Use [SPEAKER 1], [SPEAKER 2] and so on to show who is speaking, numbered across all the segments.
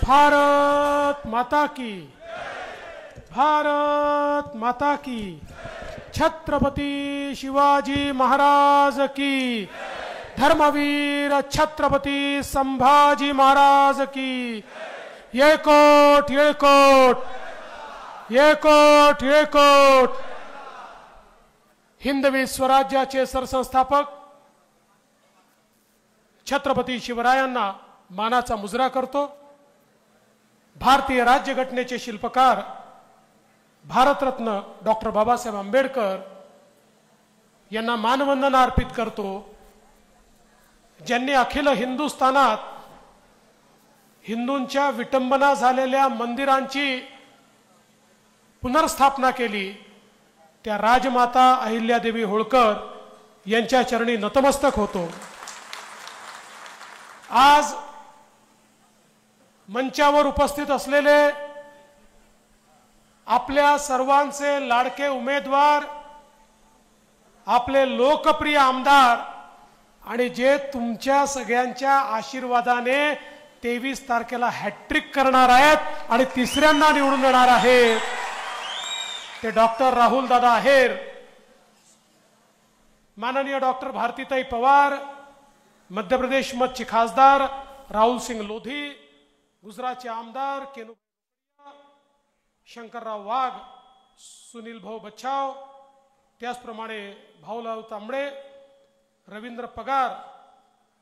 [SPEAKER 1] भारत माता की, भारत माता की, छत्रपति शिवाजी महाराज की, धर्मवीर छत्रपति संभाजी महाराज की, येकोट येकोट येकोट येकोट। हिंदवी स्वराज्याचे सरसंस्थापक छत्रपती शिवरायांना मानाचा मुजरा करतो। भारतीय राज्यघटनेचे शिल्पकार भारतरत्न डॉक्टर बाबासाहेब आंबेडकर यांना मानवंदना अर्पित करतो, ज्यांनी अखिल हिंदुस्थानात हिंदूंच्या विटंबना झालेल्या मंदिरांची पुनर्स्थापना केली। त्या राजमाता अहिल्यादेवी होळकर यांच्या चरणी नतमस्तक होतो। आज मंचावर उपस्थित असलेले आपल्या सर्वांचे लाडके उमेदवार, आपले लोकप्रिय आमदार आणि जे तुमच्या सगळ्यांच्या आशीर्वादाने 23 तारखेला हॅट्रिक करणार आहेत आणि तिसऱ्यांदा निवडून येणार आहेत, ते डॉक्टर राहुल दादा आहेर, माननीय डॉक्टर भारतीताई पवार, मध्य प्रदेश मधचे खासदार राहुल सिंग लोधी, गुजरातचे आमदार केनू शंकरराव वाघ, सुनील भाऊ बच्छाव, त्याचप्रमाणे भाऊराव तांबडे, रवींद्र पगार,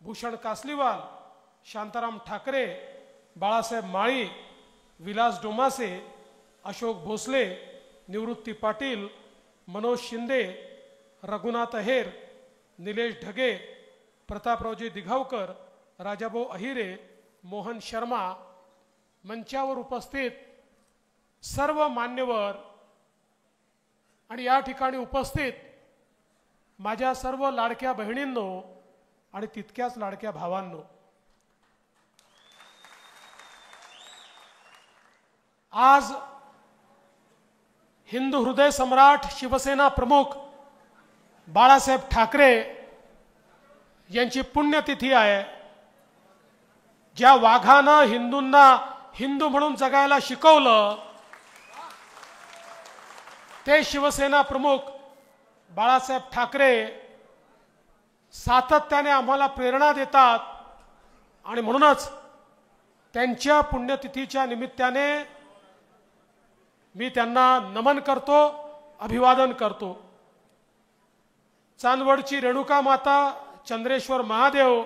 [SPEAKER 1] भूषण कासलीवाल, शांताराम ठाकरे, बाळासाहेब माळी, विलास डोमासे, अशोक भोसले, निवृत्ती पाटील, मनोज शिंदे, रघुनाथ अहेर, निलेश ढगे, प्रतापरावजी दिघावकर, राजाभाऊ अहिरे, मोहन शर्मा, मंचावर उपस्थित सर्व मान्यवर आणि या ठिकाणी उपस्थित माझ्या सर्व लाडक्या बहिणींनो आणि तितक्याच लाडक्या भावांनो, आज हिंदू हृदय सम्राट शिवसेना प्रमुख बाळासाहेब ठाकरे यांची पुण्यतिथी आहे। ज्या वाघानं हिंदूंना हिंदू म्हणून जगायला शिकवलं, ते शिवसेना प्रमुख बाळासाहेब ठाकरे सातत्याने आम्हाला प्रेरणा देतात आणि म्हणूनच त्यांच्या पुण्यतिथीच्या निमित्ताने मी त्यांना नमन करतो, अभिवादन करतो। चांदवडची रेणुका माता, चंद्रेश्वर महादेव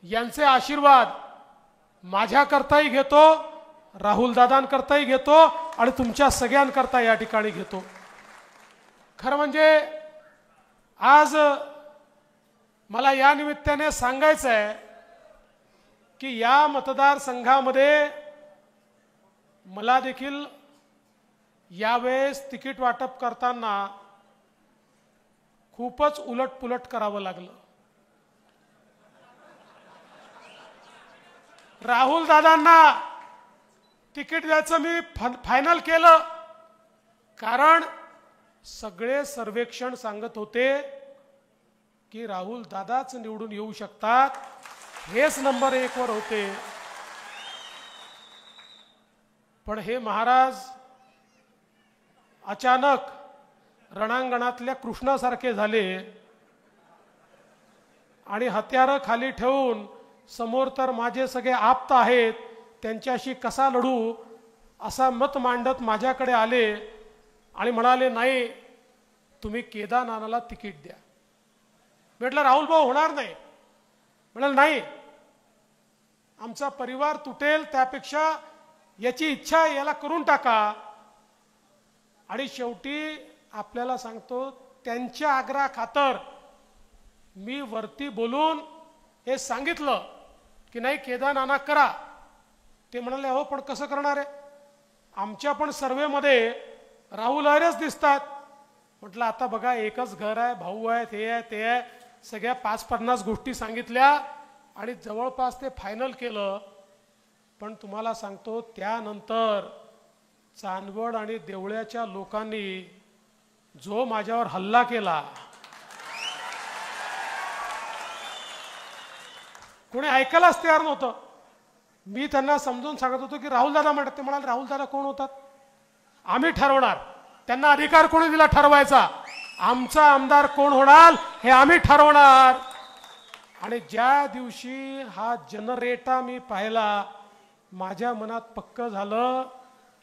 [SPEAKER 1] यांचे आशीर्वाद माझ्याकरताही घेतो, राहुल दादांकरताही घेतो आणि तुमच्या सगळ्यांकरता या ठिकाणी घेतो। खरं म्हणजे आज मला या निमित्ताने सांगायचं आहे की या मतदारसंघामध्ये मला देखील यावेळेस तिकीट वाटप करताना खूपच उलटपुलट करावं लागलं। राहुल दादांना तिकीट द्यायचं मी फायनल केलं, कारण सगळे सर्वेक्षण सांगत होते की राहुल दादाच निवडून येऊ शकतात, हेच नंबर 1 वर होते। पण हे महाराज अचानक रणांगणातल्या कृष्णासारखे झाले आणि हत्यारं खाली ठेवून समोर तर माझे सगळे आप्त आहेत, त्यांच्याशी कसा लढू असा मत मांडत माझ्याकडे आले आणि म्हणाले, नाही तुम्ही केदारनाथाला तिकीट द्या। म्हटलं राहुल भाऊ होणार नाही। म्हणाले नाही, आमचा परिवार तुटेल, त्यापेक्षा याची इच्छा आहे याला करून टाका। आणि शेवटी आपल्याला सांगतो, त्यांच्या आग्रहा खातर मी वरती बोलून हे सांगितलं की नाही केदारनाथ करा। ते म्हणाले हो पण कसं करणार आहे, आमच्या पण सर्वेमध्ये राहुल अहिरेच दिसतात। म्हटलं आता बघा, एकच घर आहे, भाऊ आहेत, हे आहे ते आहे, सगळ्या 5-50 गोष्टी सांगितल्या आणि जवळपास ते फायनल केलं। पण तुम्हाला सांगतो, त्यानंतर चांदवड आणि देवळ्याच्या लोकांनी जो माझ्यावर हल्ला केला, कोणी ऐकायलाच तयार नव्हतं। मी त्यांना समजून सांगत होतो की राहुल दादा म्हणतात. ते म्हणाले राहुल दादा कोण होतात? आम्ही ठरवणार. त्यांना अधिकार कोणी दिला ठरवायचा? आमचा आमदार कोण होणार हे आम्ही ठरवणार. आणि ज्या दिवशी हा जनरेटा मी पाहिला माझ्या मनात पक्क झालं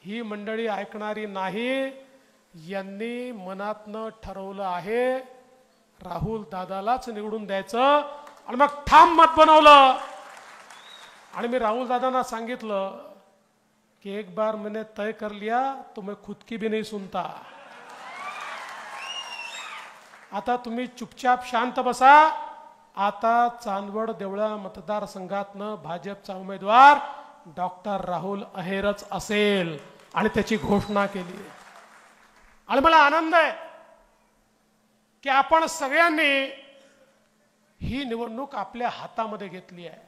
[SPEAKER 1] ही मंडळी ऐकणारी नाही. यांनी मनातनं ठरवलं आहे राहुल दादालाच निवडून द्यायचं आणि मग ठाम मत बनवलं. आणि मी राहुल दादांना सांगितलं कि एक बार मैंने तय कर लिया तो मैं खुद की भी नहीं सुनता. आता तुम्ही चुपचाप शांत बसा. आता चांदवड देवळा मतदारसंघातनं भाजपचा उमेदवार डॉक्टर राहुल अहेरच असेल आणि त्याची घोषणा केली. आणि मला आनंद आहे की आपण सगळ्यांनी ही निवडणूक आपल्या हातामध्ये घेतली आहे.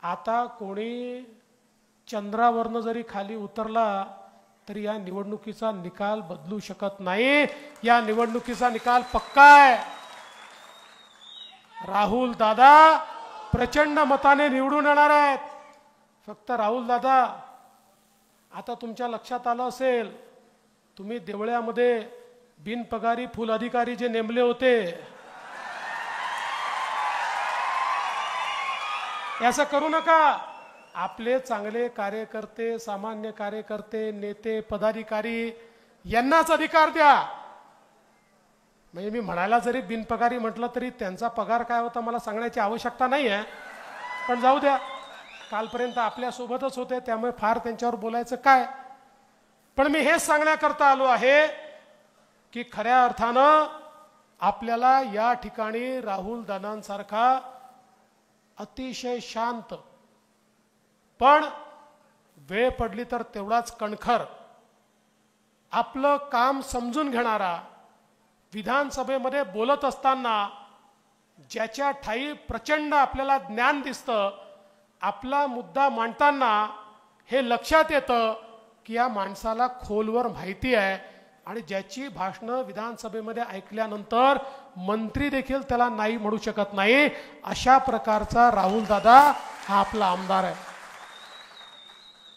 [SPEAKER 1] आता कोणी चंद्रावरनं जरी खाली उतरला तरी या निवडणुकीचा निकाल बदलू शकत नाही. या निवडणुकीचा निकाल पक्का आहे. राहुल दादा प्रचंड मताने निवडून येणार आहेत. फक्त राहुल दादा, आता तुमच्या लक्षात आलं असेल तुम्ही देवळ्यामध्ये बिनपगारी फुल अधिकारी जे नेमले होते, असं करू नका. आपले चांगले कार्यकर्ते, सामान्य कार्यकर्ते, नेते, पदाधिकारी यांनाच अधिकार द्या. म्हणजे मी म्हणायला जरी बिनपगारी म्हटलं तरी त्यांचा पगार काय होता मला सांगण्याची आवश्यकता नाही आहे. पण जाऊ द्या, कालपर्यंत आपल्या सोबतच होते त्यामुळे फार त्यांच्यावर बोलायचं काय. पण मी हेच सांगण्याकरता आलो आहे की खऱ्या अर्थानं आपल्याला या ठिकाणी राहुल दादांसारखा अतिशय शांत पण वेळ पडली तर तेवढाच कणखर, आपलं काम समजून घेणारा, विधानसभेमध्ये बोलत असताना ज्याच्या ठाई प्रचंड आपल्याला ज्ञान दिसतं, आपला मुद्दा मांडताना हे लक्षात येतं की या माणसाला खोलवर माहिती आहे आणि ज्याची भाषणं विधानसभेमध्ये ऐकल्यानंतर मंत्री देखील त्याला नाही म्हणू शकत नाही. अशा प्रकारचा राहुल दादा हा आपला आमदार आहे.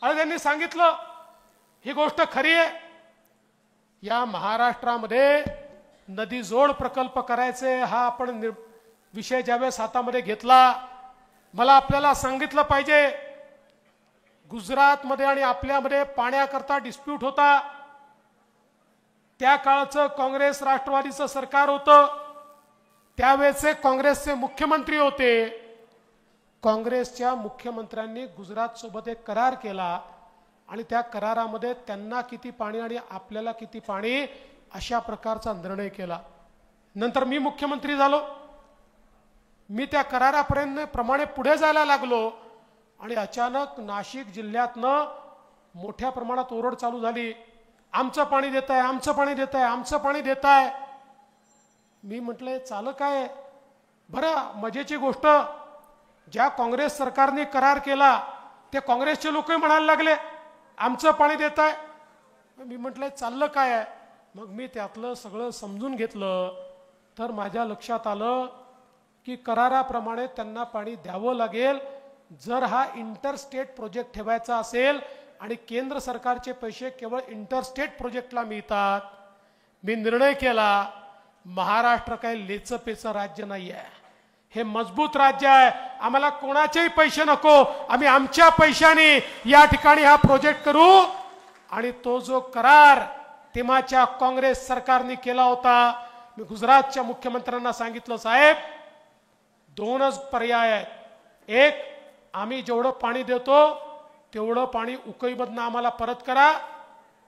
[SPEAKER 1] आणि त्यांनी सांगितलं ही गोष्ट खरी आहे. या महाराष्ट्रामध्ये नदी जोड प्रकल्प करायचे हा आपण विषय ज्यावेळेस हातामध्ये घेतला, मला आपल्याला सांगितलं पाहिजे गुजरातमध्ये आणि आपल्यामध्ये पाण्याकरता डिस्प्यूट होता. त्या काळचं काँग्रेस राष्ट्रवादीचं सरकार होतं. त्यावेळेचे काँग्रेसचे मुख्यमंत्री होते. काँग्रेसच्या मुख्यमंत्र्यांनी गुजरात सोबत एक करार केला आणि त्या करारामध्ये त्यांना किती पाणी आणि आपल्याला किती पाणी अशा प्रकारचा निर्णय केला. नंतर मी मुख्यमंत्री झालो. मी त्या करारापर्यंत प्रमाणे पुढे जायला लागलो आणि अचानक नाशिक जिल्ह्यातनं मोठ्या प्रमाणात ओरड चालू झाली, आमचं पाणी देताय, आमचं पाणी देताय, आमचं पाणी देताय. मी म्हटलं चालं काय. बरं मजेची गोष्ट, ज्या काँग्रेस सरकारने करार केला ते काँग्रेसचे लोकही म्हणायला लागले आमचं पाणी देताय. मी म्हटलं चाललं काय आहे. मग मी त्यातलं सगळं समजून घेतलं तर माझ्या लक्षात आलं की कराराप्रमाणे त्यांना पाणी द्यावं लागेल. जर हा इंटरस्टेट प्रोजेक्ट ठेवायचा असेल आणि केंद्र सरकारचे पैसे केवळ इंटरस्टेट प्रोजेक्टला मिळतात. मी निर्णय केला महाराष्ट्र काही लेचपेचं राज्य नाही आहे, हे मजबूत राज्य आहे. आम्हाला कोणाचेही पैसे नको, आम्ही आमच्या पैशाने या ठिकाणी हा प्रोजेक्ट करू. आणि तो जो करार तेव्हाच्या काँग्रेस सरकारने केला होता, मी गुजरातच्या मुख्यमंत्र्यांना सांगितलं साहेब दोनच पर्याय आहेत. एक, आम्ही जेवढं पाणी देतो तेवढं पाणी उकईमधनं आम्हाला परत करा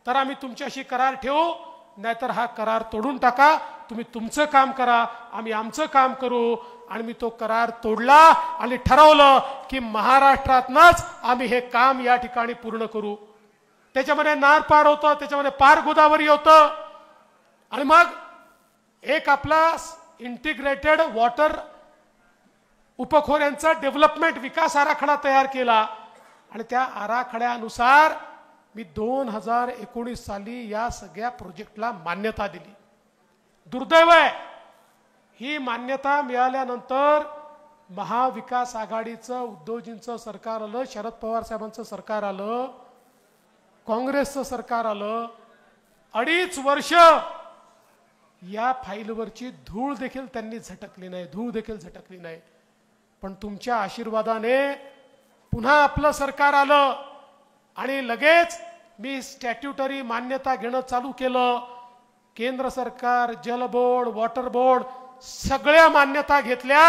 [SPEAKER 1] तर आम्ही तुमच्याशी करार ठेवू, नाहीतर हा करार तोडून टाका. तुम्ही तुमचं काम करा, आम्ही आमचं काम करू. आणि मी तो करार तोडला आणि ठरवलं की महाराष्ट्रातनंच आम्ही हे काम या ठिकाणी पूर्ण करू. त्याच्यामध्ये नार पार होतं, त्याच्यामध्ये पार गोदावरी होतं. आणि मग एक आपला इंटिग्रेटेड वॉटर उपखोऱ्यांचा डेव्हलपमेंट विकास आराखडा तयार केला आणि त्या आराखड्यानुसार मी 2019 साली या सगळ्या प्रोजेक्टला मान्यता दिली. दुर्दैव आहे ही मान्यता मिळाल्यानंतर महाविकास आघाडीचं उद्धवजींचं सरकार आलं, शरद पवार साहेबांचं सरकार आलं, काँग्रेसचं सरकार आलं, 2.5 वर्ष या फाईलवरची धूळ देखील त्यांनी झटकली नाही, धूळ देखील झटकली नाही. पण तुमच्या आशीर्वादाने पुन्हा आपलं सरकार आलं आणि लगेच मी स्टॅट्युटरी मान्यता घेणं चालू केलं. केंद्र सरकार, जल बोर्ड, वॉटर बोर्ड सगळ्या मान्यता घेतल्या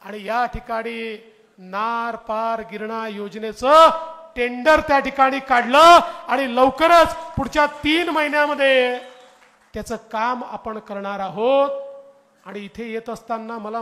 [SPEAKER 1] आणि या ठिकाणी नार पार गिरणा योजनेचं टेंडर त्या ठिकाणी काढलं आणि लवकरच पुढच्या 3 महिन्यामध्ये त्याचं काम आपण करणार आहोत. आणि इथे येत असताना मला